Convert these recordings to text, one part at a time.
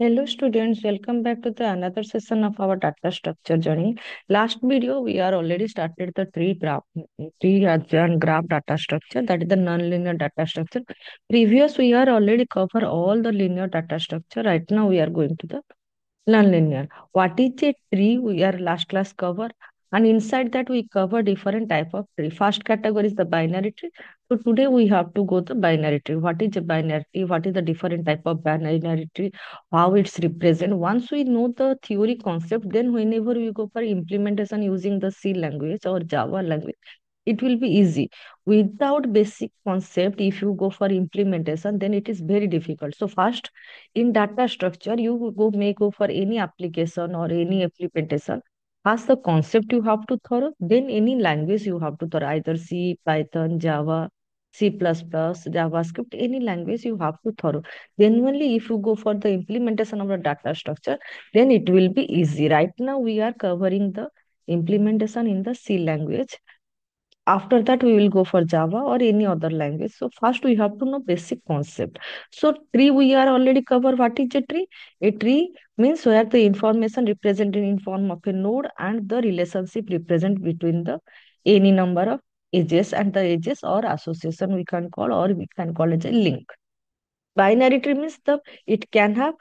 Hello students, welcome back to the another session of our data structure journey. Last video we are already started the tree and graph data structure, that is the non-linear data structure. Previous we are already cover all the linear data structure. Right now we are going to the non-linear. What is a tree? We are last class cover, and inside that we cover different type of tree. First category is the binary tree. So today we have to go to binary tree. What is a binary tree? What is the different type of binary tree? How it's represent? Once we know the theory concept, then whenever we go for implementation using the C language or Java language, it will be easy. Without basic concept, if you go for implementation, then it is very difficult. So first, in data structure, you may go for any application or any implementation. First, the concept you have to thorough, then any language you have to thorough, either C, Python, Java, C++, JavaScript, any language you have to thorough. Then only if you go for the implementation of the data structure, then it will be easy. Right now, we are covering the implementation in the C language. After that we will go for Java or any other language. So first we have to know basic concept. So tree we are already cover. What is a tree? A tree means where the information represented in form of a node and the relationship represent between the any number of edges, and the edges or association we can call, or we can call it a link. Binary tree means the it can have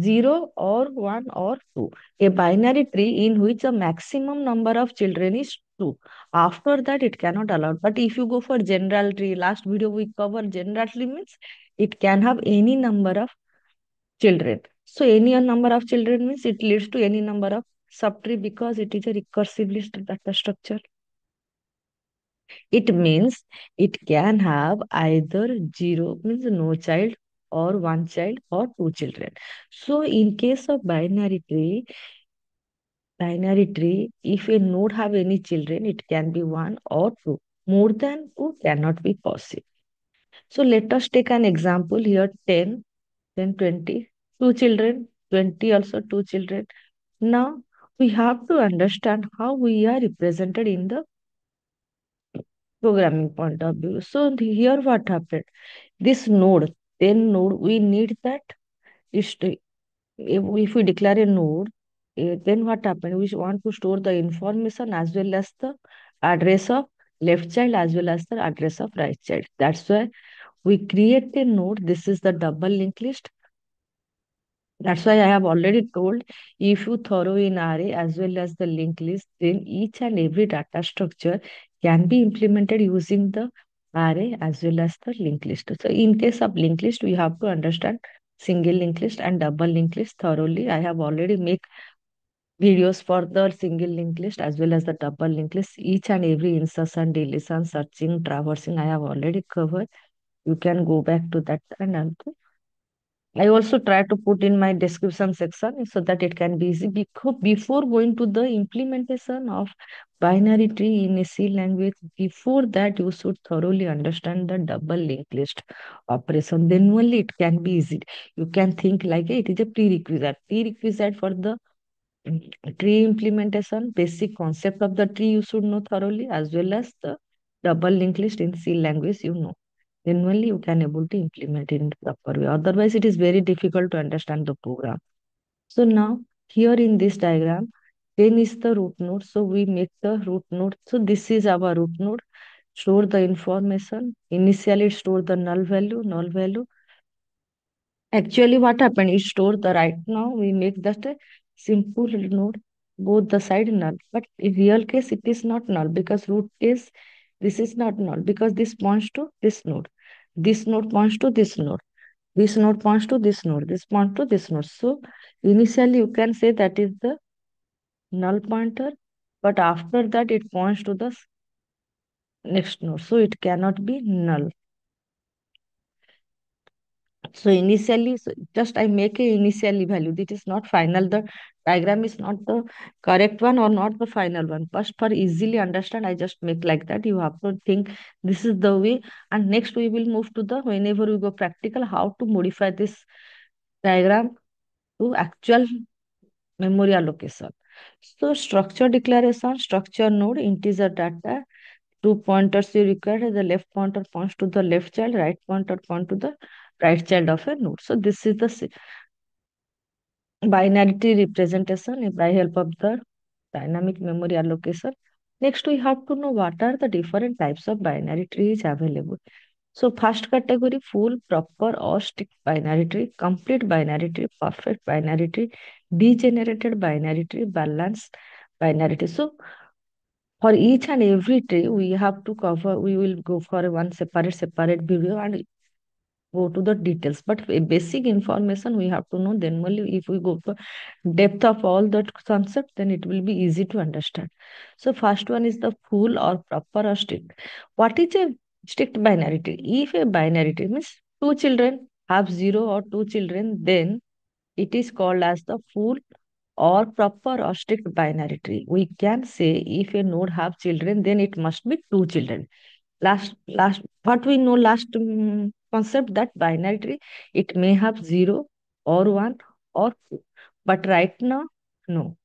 0 or 1 or 2. A binary tree in which the maximum number of children is 2. After that, it cannot allow. But if you go for general tree, last video we covered general tree means it can have any number of children. So any number of children means it leads to any number of subtree because it is a recursive list data structure. It means it can have either 0 means no child, or 1 child, or 2 children. So in case of binary tree, if a node have any children, it can be 1 or 2. More than 2 cannot be possible. So let us take an example here: 10, then 20, 2 children, 20 also 2 children. Now we have to understand how we are represented in the programming point of view. So here what happened? This node, 10 node, we need that is to, if we declare a node, then what happened? We want to store the information as well as the address of left child as well as the address of right child. That's why we create a node. This is the double linked list. That's why I have already told, if you thorough in array as well as the linked list, then each and every data structure can be implemented using the array as well as the linked list. So in case of linked list, we have to understand single linked list and double linked list thoroughly. I have already made videos for the single linked list as well as the double linked list. Each and every insertion, deletion, searching, traversing, I have already covered. You can go back to that and I also try to put in my description section so that it can be easy. Because before going to the implementation of binary tree in a C language, before that you should thoroughly understand the double linked list operation. Then only it can be easy. You can think like it is a prerequisite. Prerequisite for the tree implementation, basic concept of the tree you should know thoroughly, as well as the double linked list in C language you know. Then only you can able to implement it in the proper way. Otherwise, it is very difficult to understand the program. So now here in this diagram, 10 is the root node. So we make the root node. So this is our root node. Store the information. Initially store the null value, null value. Actually, what happened is store the right now we make just a simple node, both the side null. But in real case, it is not null because root is this is not null because this points to this node. This node points to this node. This node points to this node. This points to this node. So initially you can say that is the null pointer, but after that it points to the next node. So it cannot be null. So initially, so just I make a initially value. This is not final. The diagram is not the correct one or not the final one. First, for easily understand, I just make like that. You have to think this is the way. And next we will move to the whenever we go practical, how to modify this diagram to actual memory allocation. So structure declaration, structure node, integer data, two pointers you require. The left pointer points to the left child, right pointer point to the right child of a node. So this is the binary tree representation by help of the dynamic memory allocation. Next, we have to know what are the different types of binary trees available. So first category, full, proper or strict binary tree, complete binary tree, perfect binary tree, degenerated binary tree, balanced binary tree. So for each and every tree, we have to cover, we will go for one separate video and go to the details. But basic information we have to know, then only if we go for depth of all the concept, then it will be easy to understand. So first one is the full or proper or strict. What is a strict binary tree? If a binary tree means two children have zero or two children, then it is called as the full or proper or strict binary tree. We can say if a node have children, then it must be two children. Last what we know last concept that binary tree, it may have zero or one or two. But right now, no.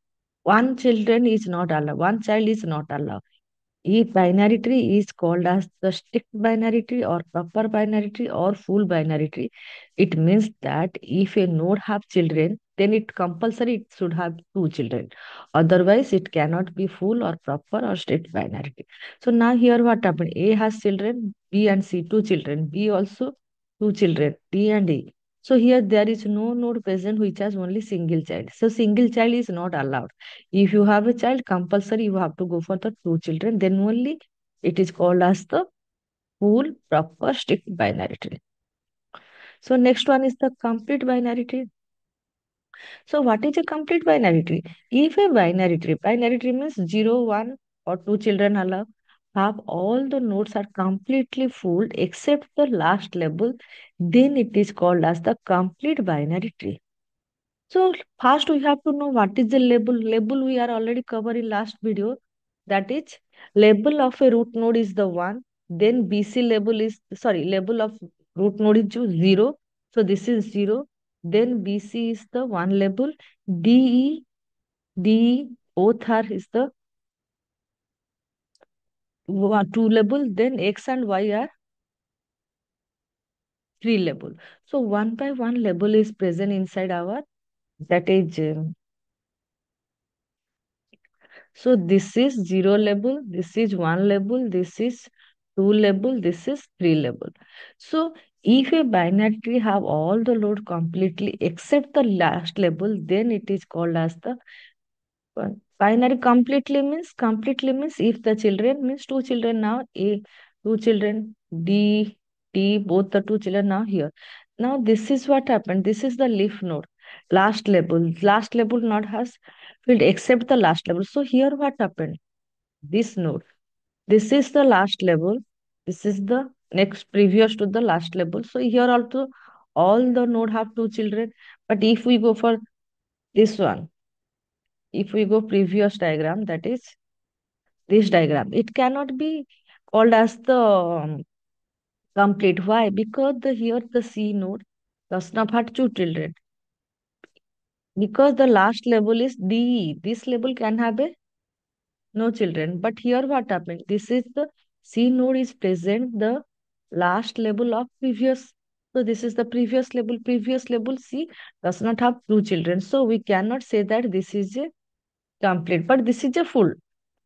One children is not allowed. One child is not allowed. If binary tree is called as the strict binary tree or proper binary tree or full binary tree, it means that if a node have children, then it compulsory it should have two children. Otherwise, it cannot be full or proper or strict binary tree. So now here what happened? A has children, B and C, two children. B also two children, D and E. So here there is no node present which has only single child. So single child is not allowed. If you have a child, compulsory you have to go for the two children. Then only it is called as the full, proper, strict binary tree. So next one is the complete binary tree. So what is a complete binary tree? If a binary tree means 0, 1 or 2 children allowed, have all the nodes are completely full except the last label, then it is called as the complete binary tree. So first we have to know what is the label. Label we are already covered in last video. That is label of a root node is the one. Then BC label is label of root node is 0. So this is 0. Then BC is the one label. DE, DE both are is the two label. Then X and Y are three label. So one by one label is present inside our that is so this is 0 label, this is 1 label, this is 2 label, this is 3 label. So if a binary tree have all the load completely except the last label, then it is called as the binary completely means if the children means two children now A, two children D, T, both the two children now here. Now this is what happened. This is the leaf node. Last label not has field except the last label. So here what happened? This node. This is the last label. This is the next previous to the last label. So here also all the node have two children. But if we go for this one, if we go previous diagram, that is this diagram, it cannot be called as the complete. Why? Because the here the C node does not have two children. Because the last label is D. This label can have a no children. But here what happened? This is the C node is present the last label of previous. So this is the previous label. Previous label C does not have two children. So we cannot say that this is a complete. But this is a full.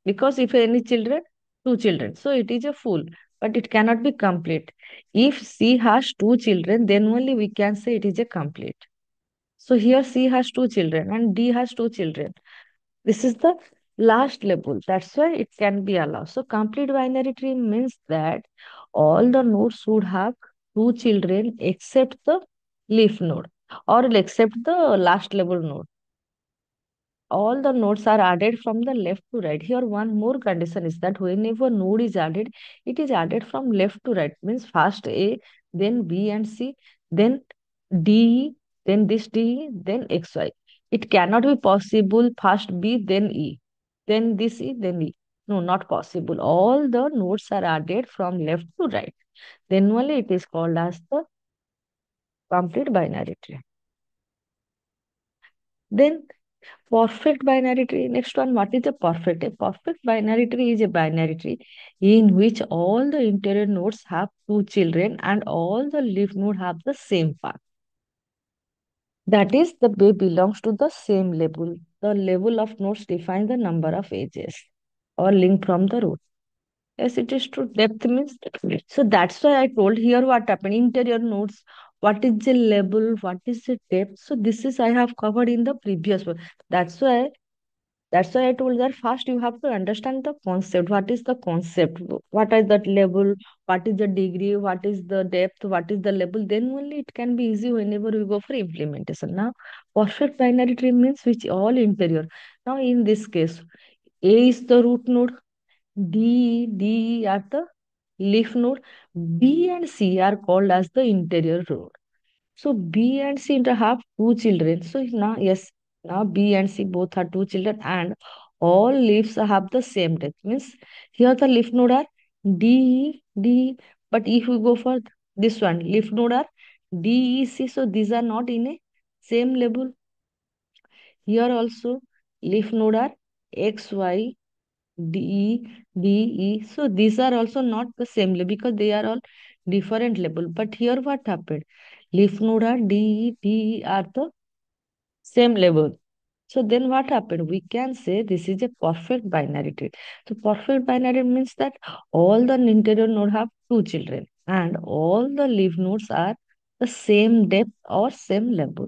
Because if any children, two children. So it is a full. But it cannot be complete. If C has two children, then only we can say it is a complete. So here C has two children and D has two children. This is the last label. That's why it can be allowed. So complete binary tree means that all the nodes should have two children except the leaf node or except the last label node. All the nodes are added from the left to right. Here one more condition is that whenever node is added, it is added from left to right. Means first A, then B and C, then D, then this D, then XY. It cannot be possible first B, then E, then this E, then E. No, not possible. All the nodes are added from left to right. Then only it is called as the complete binary tree. Then perfect binary tree. Next one, what is a perfect? A perfect binary tree is a binary tree in which all the interior nodes have two children and all the leaf nodes have the same path. That is, the bay belongs to the same level. The level of nodes defines the number of edges or link from the root. Yes, it is true. Depth means, so that's why I told here what happened. Interior nodes, what is the level, what is the depth. So this is I have covered in the previous one. That's why that's why I told that first you have to understand the concept. What is the concept? What is that level? What is the degree? What is the depth? What is the level? Then only it can be easy whenever we go for implementation. Now, perfect binary tree means which all interior. Now, in this case, A is the root node, D are the leaf node, B and C are called as the interior node. So B and C have two children. So now, yes, now B and C both are two children, and all leaves have the same depth. Means here the leaf node are D. But if we go for this one, leaf node are DEC. So these are not in a same level. Here also leaf node are XY DE. So these are also not the same level because they are all different level. But here what happened? Leaf node are DE are the same level. So then what happened? We can say this is a perfect binary tree. So perfect binary means that all the interior node have two children and all the leaf nodes are the same depth or same level.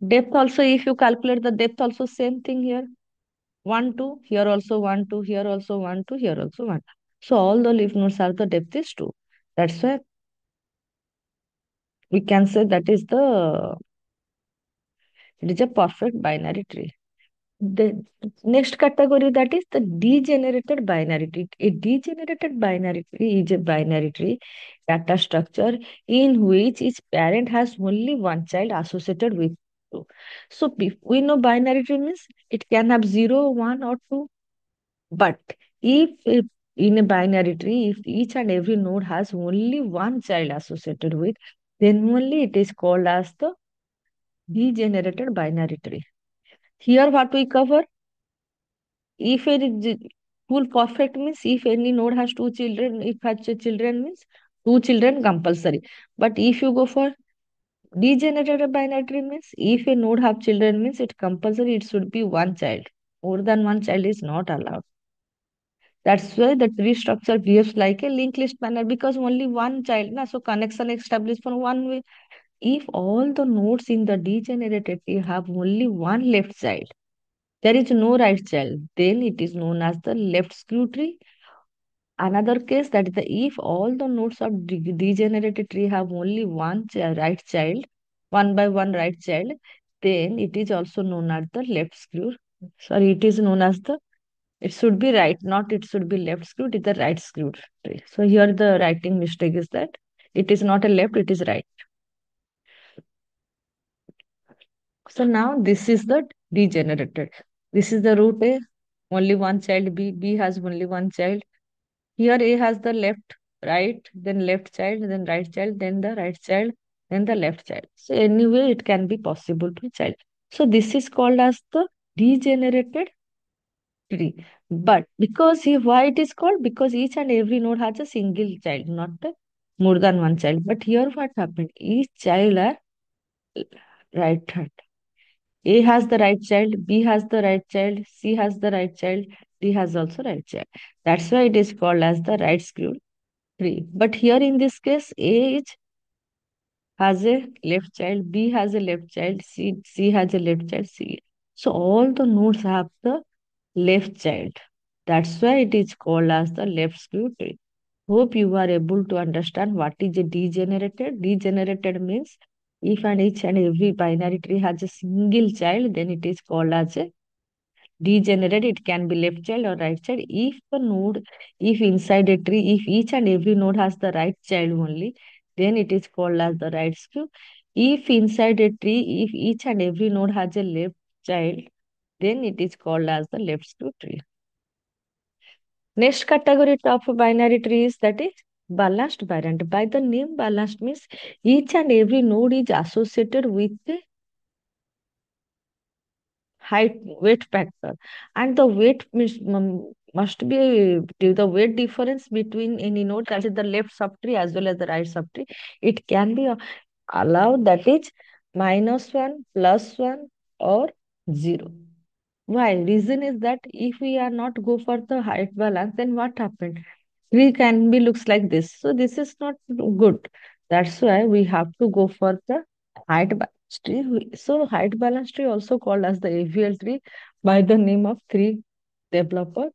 Depth also, if you calculate the depth also same thing here. 1, 2, here also 1, 2, here also 1, 2, here also 1. So all the leaf nodes are the depth is 2. That's why we can say that is the it is a perfect binary tree. The next category that is the degenerated binary tree. A degenerated binary tree is a binary tree data structure in which each parent has only one child associated with two. So we know binary tree means it can have 0, 1 or 2. But if in a binary tree, if each and every node has only one child associated with, then only it is called as the degenerated binary tree. Here, what we cover, if it is full perfect means if any node has two children, if has children means two children compulsory. But if you go for degenerated binary tree means if a node have children means it compulsory it should be one child. More than one child is not allowed. That's why the tree structure behaves like a linked list manner because only one child, na, so connection established for one way. If all the nodes in the degenerated tree have only one left child, there is no right child, then it is known as the left screw tree. Another case that is the if all the nodes of degenerated tree have only one right child, one by one right child, then it is also known as the left screw. Sorry, it is known as the it should be right, not it should be left screwed, it is the right screwed tree. So here the writing mistake is that it is not a left, it is right. So now this is the degenerated. This is the root A, only one child, B has only one child. Here A has the left, right, then left child, then right child, then the right child, then the left child. So anyway, it can be possible to child. So this is called as the degenerated tree. But because why it is called? Because each and every node has a single child, not more than one child. But here what happened? Each child are right hand. A has the right child, B has the right child, C has the right child, D has also right child. That's why it is called as the right screwed tree. But here in this case, A is, has a left child, B has a left child, C has a left child, C. So all the nodes have the left child. That's why it is called as the left screw tree. Hope you are able to understand what is a degenerated. Degenerated means if and each and every binary tree has a single child, then it is called as a degenerate. It can be left child or right child. If the node, if inside a tree, if each and every node has the right child only, then it is called as the right screw. If inside a tree, if each and every node has a left child, then it is called as the left screw tree. Next category of binary tree is that is balanced binary. By the name balanced means each and every node is associated with a height weight factor, and the weight must be the weight difference between any node that is the left subtree as well as the right subtree. It can be allowed that is -1, +1, or 0. Why? Reason is that if we are not go for the height balance, then what happened? Tree can be looks like this. So this is not good. That's why we have to go for the height balance tree. So height balance tree, also called as the AVL tree by the name of tree developer,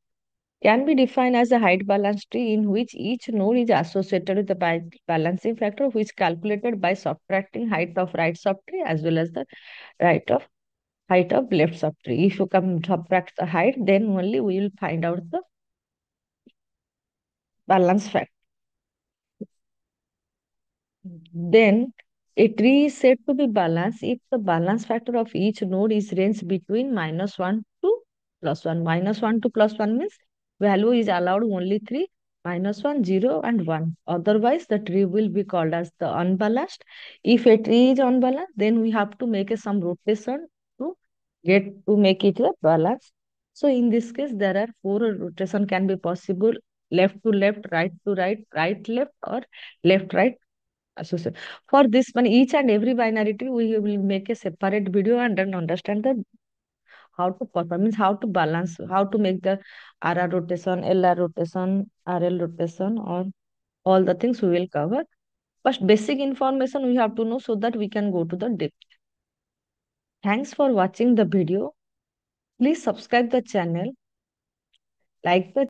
can be defined as a height balance tree in which each node is associated with the balancing factor, which is calculated by subtracting height of right subtree as well as the right of height of left subtree. If you come subtract the height, then only we will find out the balance factor. Then a tree is said to be balanced if the balance factor of each node is range between -1 to +1. -1 to +1 means value is allowed only 3, -1, 0, and 1. Otherwise, the tree will be called as the unbalanced. If a tree is unbalanced, then we have to make some rotation to to make it a balance. So in this case, there are four rotation can be possible: left to left, right to right, right left, or left right associate. For this one, each and every binary tree, we will make a separate video and then understand the how to perform, means how to balance, how to make the RR rotation, LR rotation, RL rotation, or all the things we will cover. But basic information we have to know so that we can go to the depth. Thanks for watching the video. Please subscribe the channel, like the